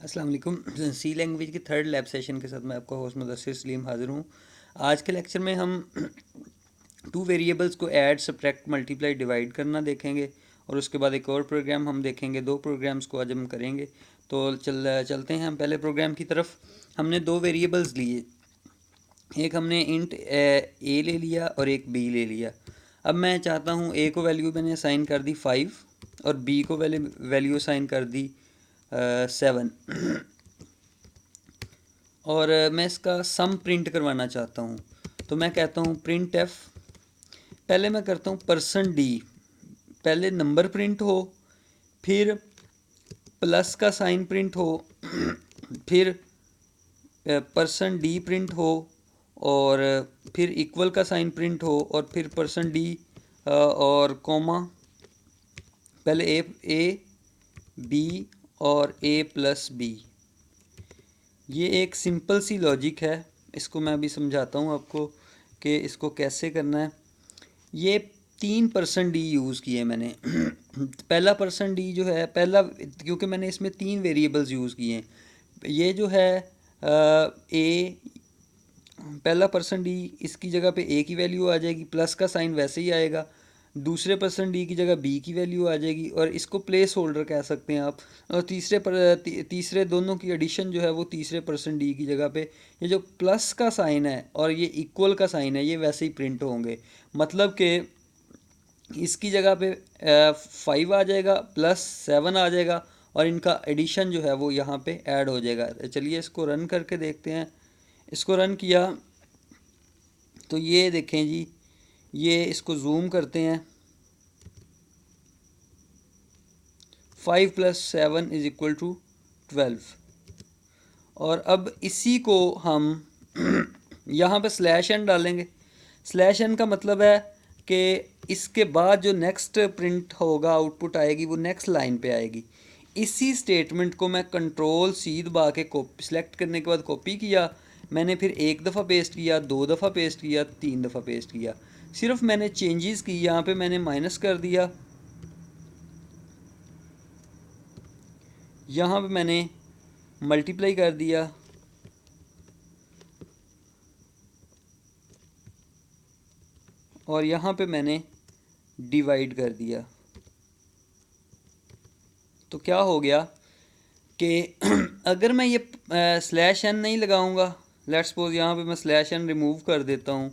अस्सलाम वालेकुम। सी लैंग्वेज की थर्ड लैब सेशन के साथ मैं आपका होस्ट मुदस्सिर सलीम हाज़िर हूँ। आज के लेक्चर में हम टू वेरिएबल्स को ऐड, सब्ट्रैक्ट, मल्टीप्लाई, डिवाइड करना देखेंगे और उसके बाद एक और प्रोग्राम हम देखेंगे। दो प्रोग्राम्स को आज हम करेंगे। तो चलते हैं हम पहले प्रोग्राम की तरफ। हमने दो वेरिएबल्स लिए, एक हमने इंट ए ले लिया और एक बी ले लिया। अब मैं चाहता हूँ ए को वैल्यू मैंने असाइन कर दी 5 और बी को वैल्यू असाइन कर दी 7 और मैं इसका सम प्रिंट करवाना चाहता हूँ। तो मैं कहता हूँ प्रिंट एफ। पहले मैं करता हूँ परसेंट डी, पहले नंबर प्रिंट हो, फिर प्लस का साइन प्रिंट हो, फिर परसेंट डी प्रिंट हो, और फिर इक्वल का साइन प्रिंट हो, और फिर परसेंट डी और कॉमा, पहले ए बी और ए प्लस बी। ये एक सिंपल सी लॉजिक है, इसको मैं अभी समझाता हूँ आपको कि इसको कैसे करना है। ये 3% डी यूज़ किए मैंने। पहला परसेंट डी जो है, पहला, क्योंकि मैंने इसमें 3 वेरिएबल्स यूज़ किए हैं। ये जो है ए, पहला परसेंट डी, इसकी जगह पे ए की वैल्यू आ जाएगी, प्लस का साइन वैसे ही आएगा। दूसरे परसेंट डी की जगह बी की वैल्यू आ जाएगी, और इसको प्लेस होल्डर कह सकते हैं आप। और तीसरे दोनों की एडिशन जो है वो तीसरे परसेंट डी की जगह पे, ये जो प्लस का साइन है और ये इक्वल का साइन है, ये वैसे ही प्रिंट होंगे। मतलब कि इसकी जगह पे 5 आ जाएगा, प्लस 7 आ जाएगा, और इनका एडिशन जो है वो यहाँ पे ऐड हो जाएगा। चलिए इसको रन करके देखते हैं। इसको रन किया तो ये देखें जी, ये इसको जूम करते हैं। 5 + 7 = 12। और अब इसी को हम यहाँ पे स्लैश एन डालेंगे। स्लैश एन का मतलब है कि इसके बाद जो नेक्स्ट प्रिंट होगा, आउटपुट आएगी, वो नेक्स्ट लाइन पे आएगी। इसी स्टेटमेंट को मैं कंट्रोल सी दबा के कॉपी, सेलेक्ट करने के बाद कॉपी किया। मैंने फिर एक दफ़ा पेस्ट किया, 2 दफ़ा पेस्ट किया, 3 दफ़ा पेस्ट किया। सिर्फ मैंने चेंजेस की, यहाँ पे मैंने माइनस कर दिया, यहाँ पे मैंने मल्टीप्लाई कर दिया, और यहाँ पे मैंने डिवाइड कर दिया। तो क्या हो गया कि अगर मैं ये स्लैश एन नहीं लगाऊंगा, लेट्स सपोज यहाँ पे मैं स्लैश एन रिमूव कर देता हूँ,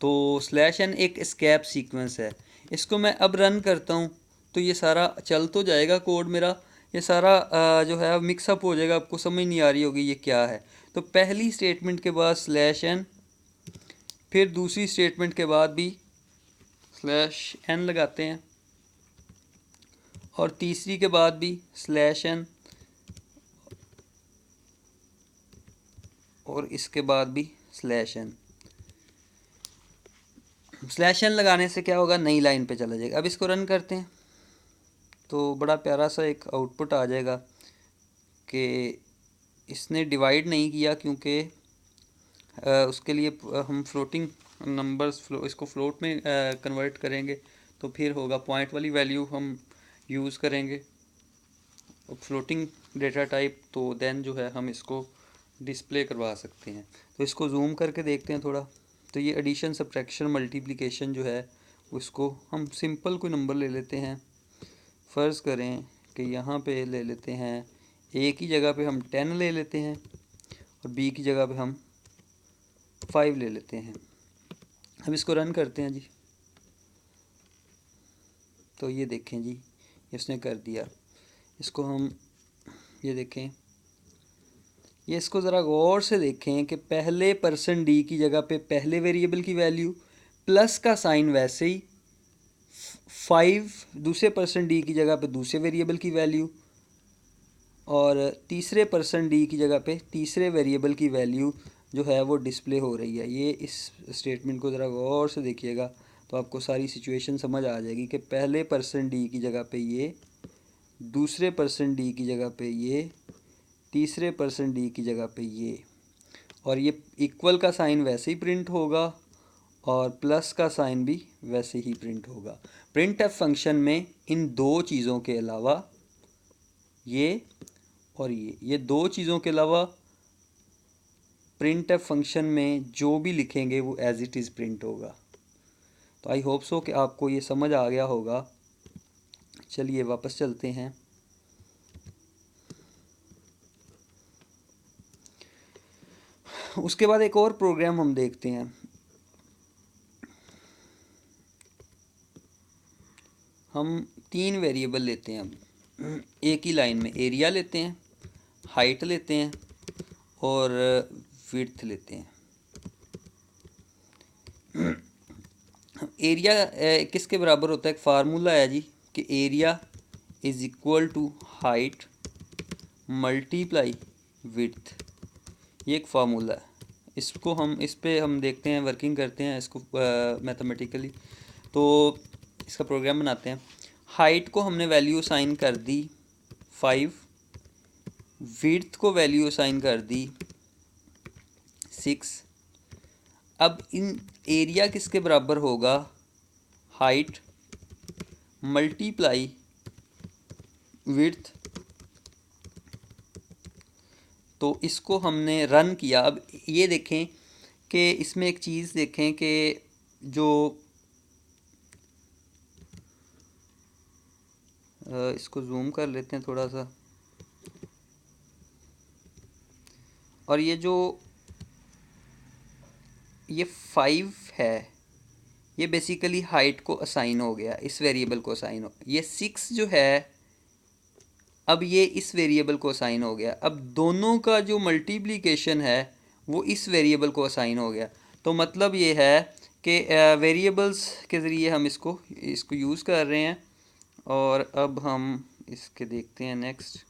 तो स्लैश एन एक एस्केप सीक्वेंस है। इसको मैं अब रन करता हूँ तो ये सारा चल तो जाएगा कोड मेरा, ये सारा जो है मिक्सअप हो जाएगा, आपको समझ नहीं आ रही होगी ये क्या है। तो पहली स्टेटमेंट के बाद स्लैश एन, फिर दूसरी स्टेटमेंट के बाद भी स्लैश एन लगाते हैं, और तीसरी के बाद भी स्लैश एन, और इसके बाद भी स्लैश एन। स्लैश एन लगाने से क्या होगा, नई लाइन पे चला जाएगा। अब इसको रन करते हैं तो बड़ा प्यारा सा एक आउटपुट आ जाएगा कि इसने डिवाइड नहीं किया, क्योंकि उसके लिए हम फ्लोटिंग नंबर्स, इसको फ्लोट में कन्वर्ट करेंगे तो फिर होगा पॉइंट वाली वैल्यू हम यूज़ करेंगे, फ्लोटिंग डेटा टाइप। तो देन जो है हम इसको डिस्प्ले करवा सकते हैं। तो इसको जूम करके देखते हैं थोड़ा। तो ये एडिशन, सब्ट्रैक्शन, मल्टीप्लिकेशन जो है उसको हम सिंपल कोई नंबर ले लेते हैं। फ़र्ज़ करें कि यहाँ पे ले लेते हैं, ए की जगह पे हम 10 ले लेते हैं, और बी की जगह पे हम 5 ले लेते हैं। अब इसको रन करते हैं जी। तो ये देखें जी, इसने कर दिया। इसको हम, ये देखें, ये इसको ज़रा गौर से देखें कि पहले परसेंट डी की जगह पे पहले वेरिएबल की वैल्यू, प्लस का साइन वैसे ही, 5 दूसरे परसेंट डी की जगह पे दूसरे वेरिएबल की वैल्यू, और तीसरे परसेंट डी की जगह पे तीसरे वेरिएबल की वैल्यू जो है वो डिस्प्ले हो रही है। ये इस स्टेटमेंट को ज़रा गौर से देखिएगा तो आपको सारी सिचुएशन समझ आ जाएगी कि पहले परसेंट डी की जगह पे ये, दूसरे परसेंट डी की जगह पे ये, तीसरे परसेंट डी की जगह पे ये, और ये इक्वल का साइन वैसे ही प्रिंट होगा, और प्लस का साइन भी वैसे ही प्रिंट होगा। प्रिंट एफ फंक्शन में इन दो चीज़ों के अलावा ये और ये दो चीज़ों के अलावा प्रिंट एफ फंक्शन में जो भी लिखेंगे वो एज इट इज़ प्रिंट होगा। तो आई होप सो कि आपको ये समझ आ गया होगा। चलिए वापस चलते हैं। उसके बाद एक और प्रोग्राम हम देखते हैं। हम 3 वेरिएबल लेते हैं अब एक ही लाइन में। एरिया लेते हैं, हाइट लेते हैं और विड्थ लेते हैं। एरिया किसके बराबर होता है? एक फार्मूला है जी कि area is equal to height multiply width. ये एक फार्मूला है। इसको हम इस पे हम देखते हैं, वर्किंग करते हैं इसको मैथमेटिकली। तो इसका प्रोग्राम बनाते हैं। हाइट को हमने वैल्यू असाइन कर दी 5, विड्थ को वैल्यू असाइन कर दी 6। अब इन एरिया किसके बराबर होगा? Height multiply width. तो इसको हमने रन किया। अब ये देखें कि इसमें एक चीज़ देखें कि जो इसको जूम कर लेते हैं थोड़ा सा। और ये जो ये 5 है ये बेसिकली हाइट को असाइन हो गया, इस वेरिएबल को असाइन हो। ये 6 जो है अब ये इस वेरिएबल को असाइन हो गया। अब दोनों का जो मल्टीप्लिकेशन है वो इस वेरिएबल को असाइन हो गया। तो मतलब ये है कि वेरिएबल्स के ज़रिए हम इसको यूज़ कर रहे हैं। और अब हम इसके देखते हैं नेक्स्ट,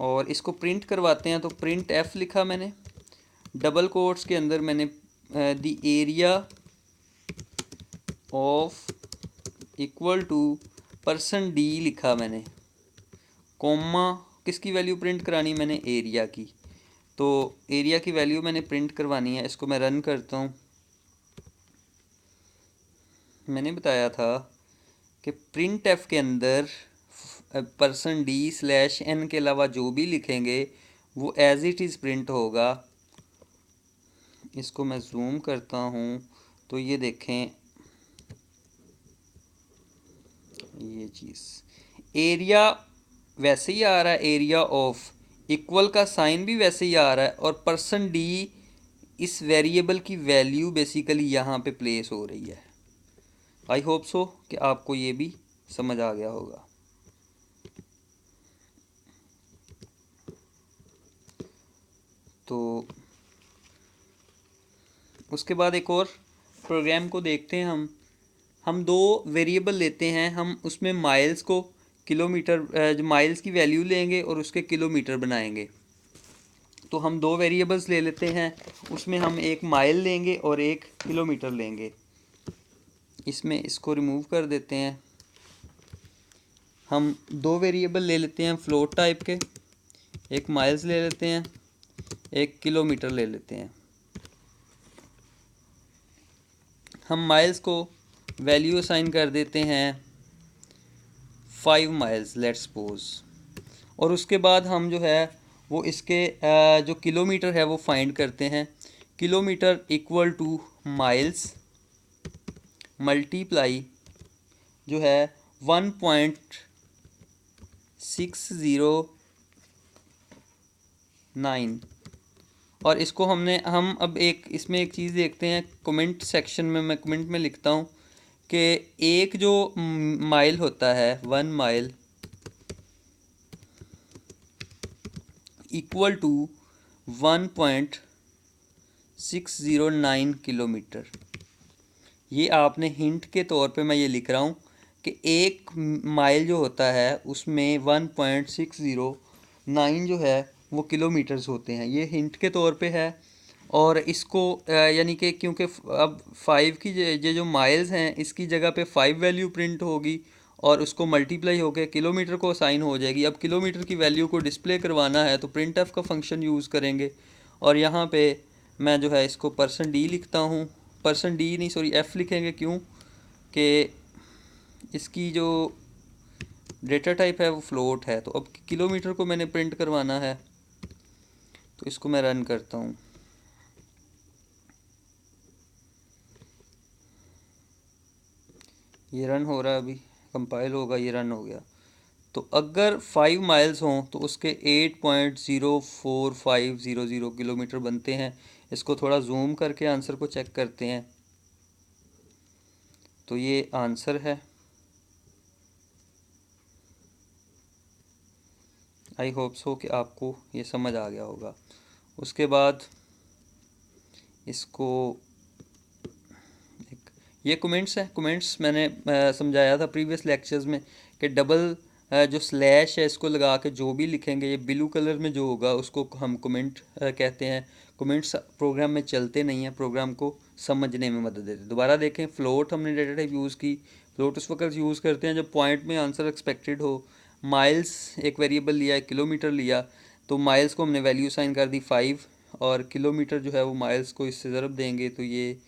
और इसको प्रिंट करवाते हैं। तो प्रिंट एफ लिखा मैंने, डबल कोट्स के अंदर मैंने the area of equal two percent D लिखा मैंने, कॉमा किसकी वैल्यू प्रिंट करानी? मैंने एरिया की। तो एरिया की वैल्यू मैंने प्रिंट करवानी है। इसको मैं रन करता हूँ। मैंने बताया था कि प्रिंट एफ के अंदर परसेंट डी स्लैश एन के अलावा जो भी लिखेंगे वो एज इट इज़ प्रिंट होगा। इसको मैं जूम करता हूँ तो ये देखें ये चीज़, एरिया वैसे ही आ रहा है, एरिया ऑफ इक्वल का साइन भी वैसे ही आ रहा है, और परसेंट डी इस वेरिएबल की वैल्यू बेसिकली यहाँ पे प्लेस हो रही है। आई होप सो कि आपको ये भी समझ आ गया होगा। तो उसके बाद एक और प्रोग्राम को देखते हैं। हम दो वेरिएबल लेते हैं, हम उसमें माइल्स को किलोमीटर, माइल्स की वैल्यू लेंगे और उसके किलोमीटर बनाएंगे। तो हम दो वेरिएबल्स ले लेते हैं, उसमें हम एक माइल लेंगे और एक किलोमीटर लेंगे। इसमें इसको रिमूव कर देते हैं। हम दो वेरिएबल ले लेते हैं फ्लोट टाइप के, एक माइल्स ले लेते हैं, एक किलोमीटर ले लेते हैं। हम माइल्स को वैल्यू असाइन कर देते हैं 5 माइल्स लेट्स सपोज। और उसके बाद हम जो है वो इसके जो किलोमीटर है वो फाइंड करते हैं। Kilometre equal two miles multiply जो है 1.609। और इसको हम अब इसमें एक चीज़ देखते हैं। कमेंट सेक्शन में मैं कमेंट में लिखता हूँ कि एक जो माइल होता है 1 माइल इक्वल टू 1.609 किलोमीटर। ये आपने हिंट के तौर पे मैं ये लिख रहा हूँ कि एक माइल जो होता है उसमें 1.609 जो है वो किलोमीटर्स होते हैं। ये हिंट के तौर पे है। और इसको यानी कि क्योंकि अब 5 की ये जो माइल्स हैं इसकी जगह पे 5 वैल्यू प्रिंट होगी और उसको मल्टीप्लाई होकर किलोमीटर को असाइन हो जाएगी। अब किलोमीटर की वैल्यू को डिस्प्ले करवाना है तो प्रिंट एफ का फंक्शन यूज़ करेंगे। और यहाँ पे मैं जो है इसको परसेंट डी लिखता हूँ, परसेंट डी नहीं सॉरी एफ़ लिखेंगे। क्यों कि इसकी जो डेटा टाइप है वो फ्लोट है। तो अब किलोमीटर को मैंने प्रिंट करवाना है, तो इसको मैं रन करता हूँ। ये रन हो रहा है, अभी कंपाइल होगा, ये रन हो गया। तो अगर 5 माइल्स हों तो उसके 8.04500 किलोमीटर बनते हैं। इसको थोड़ा जूम करके आंसर को चेक करते हैं। तो ये आंसर है। आई होप सो कि आपको ये समझ आ गया होगा। उसके बाद इसको ये कमेंट्स है। कमेंट्स मैंने समझाया था प्रीवियस लेक्चर्स में कि डबल जो स्लैश है इसको लगा के जो भी लिखेंगे, ये ब्लू कलर में जो होगा उसको हम कमेंट कहते हैं। कमेंट्स प्रोग्राम में चलते नहीं हैं, प्रोग्राम को समझने में मदद देते हैं। दोबारा देखें, फ्लोट हमने डेटा टाइप यूज़ की। फ्लोट उस वक्त यूज़ करते हैं जब पॉइंट में आंसर एक्सपेक्टेड हो। माइल्स एक वेरिएबल लिया है, किलोमीटर लिया, तो माइल्स को हमने वैल्यू साइन कर दी 5, और किलोमीटर जो है वो माइल्स को इससे ज़रब देंगे तो ये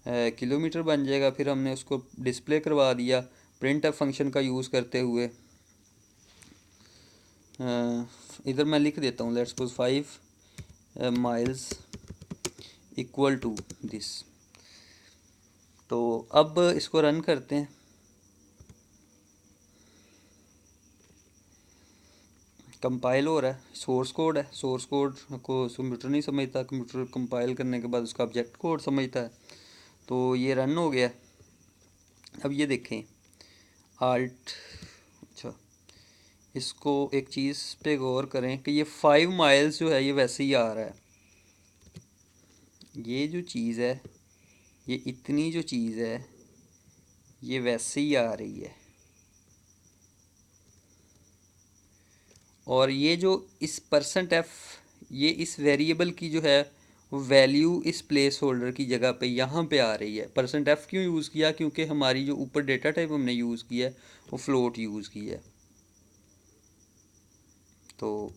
किलोमीटर बन जाएगा। फिर हमने उसको डिस्प्ले करवा दिया प्रिंट एफ फंक्शन का यूज़ करते हुए। इधर मैं लिख देता हूँ, let's suppose 5 miles equal to this. तो अब इसको रन करते हैं। कंपाइल हो रहा है, सोर्स कोड है। सोर्स कोड को कंप्यूटर नहीं समझता, कंप्यूटर कंपाइल करने के बाद उसका ऑब्जेक्ट कोड समझता है। तो ये रन हो गया। अब ये देखें, आल्ट, अच्छा, इसको एक चीज़ पे गौर करें कि ये 5 माइल्स जो है ये वैसे ही आ रहा है। ये जो चीज़ है, ये इतनी जो चीज़ है ये वैसे ही आ रही है। और ये जो इस परसेंट एफ, ये इस वेरिएबल की जो है वो वैल्यू इस प्लेस होल्डर की जगह पे यहाँ पे आ रही है। परसेंट एफ क्यों यूज़ किया? क्योंकि हमारी जो ऊपर डेटा टाइप हमने यूज़ किया है वो फ्लोट यूज़ किया है। तो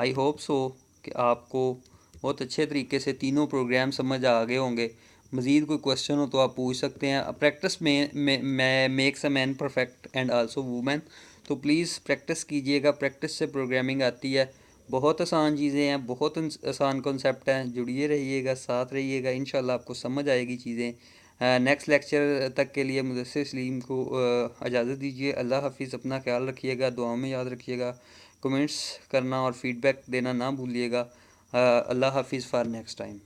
आई होप सो कि आपको बहुत अच्छे तरीके से तीनों प्रोग्राम समझ आ गए होंगे। मज़ीद कोई क्वेश्चन हो तो आप पूछ सकते हैं। प्रैक्टिस में makes a man perfect and also women. तो प्लीज़ प्रैक्टिस कीजिएगा, प्रैक्टिस से प्रोग्रामिंग आती है। बहुत आसान चीज़ें हैं, बहुत आसान कॉन्सेप्ट हैं। जुड़िए रहिएगा, साथ रहिएगा, इंशाल्लाह आपको समझ आएगी चीज़ें। नेक्स्ट लेक्चर तक के लिए मुदस्सिर सलीम को इजाज़त दीजिए। अल्लाह हाफिज़। अपना ख्याल रखिएगा, दुआ में याद रखिएगा। कमेंट्स करना और फीडबैक देना ना भूलिएगा। अल्लाह हाफिज़ फॉर नेक्स्ट टाइम।